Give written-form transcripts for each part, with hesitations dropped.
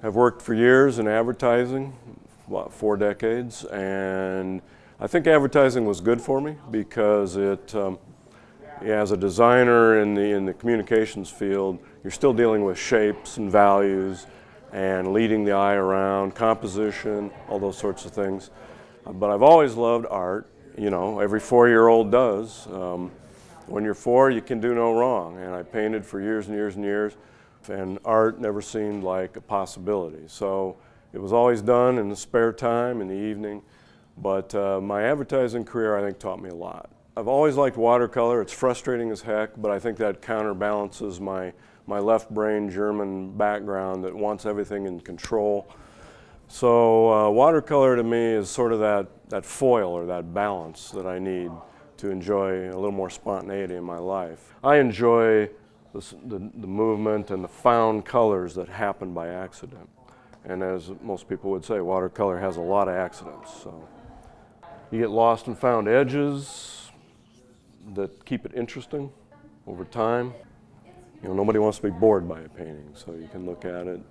I've worked for years in advertising, what, 4 decades, and I think advertising was good for me because as a designer in the communications field, you're still dealing with shapes and values and leading the eye around, composition, all those sorts of things. But I've always loved art. You know, every 4-year-old does. When you're 4, you can do no wrong. And I painted for years and years and years, and art never seemed like a possibility. So it was always done in the spare time, in the evening. But my advertising career, I think, taught me a lot. I've always liked watercolor. It's frustrating as heck, but I think that counterbalances my left brain German background that wants everything in control. So watercolor to me is sort of that foil or that balance that I need to enjoy a little more spontaneity in my life. I enjoy the movement and the found colors that happen by accident. And as most people would say, watercolor has a lot of accidents. So you get lost and found edges that keep it interesting over time. You know, nobody wants to be bored by a painting, so you can look at it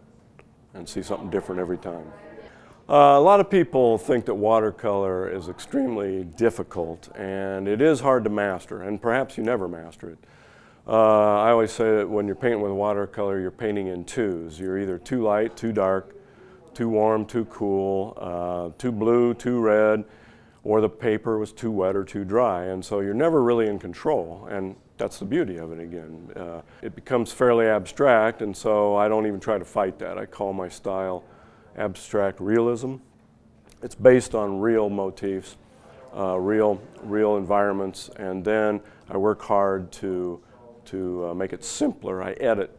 and see something different every time. A lot of people think that watercolor is extremely difficult, and it is hard to master, and perhaps you never master it. I always say that when you're painting with watercolor, you're painting in twos. You're either too light, too dark, too warm, too cool, too blue, too red, or the paper was too wet or too dry, and so you're never really in control, and that's the beauty of it again. It becomes fairly abstract, and so I don't even try to fight that. I call my style abstract realism. It's based on real motifs, real environments, and then I work hard to make it simpler. I edit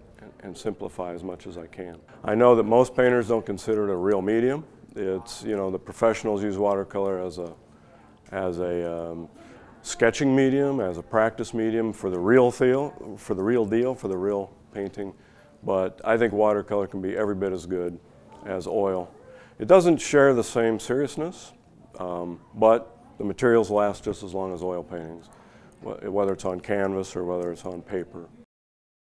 and simplify as much as I can. I know that most painters don't consider it a real medium. It's, you know, the professionals use watercolor as a sketching medium, as a practice medium for the real deal, for the real painting. But I think watercolor can be every bit as good as oil. It doesn't share the same seriousness, but the materials last just as long as oil paintings, whether it's on canvas or whether it's on paper.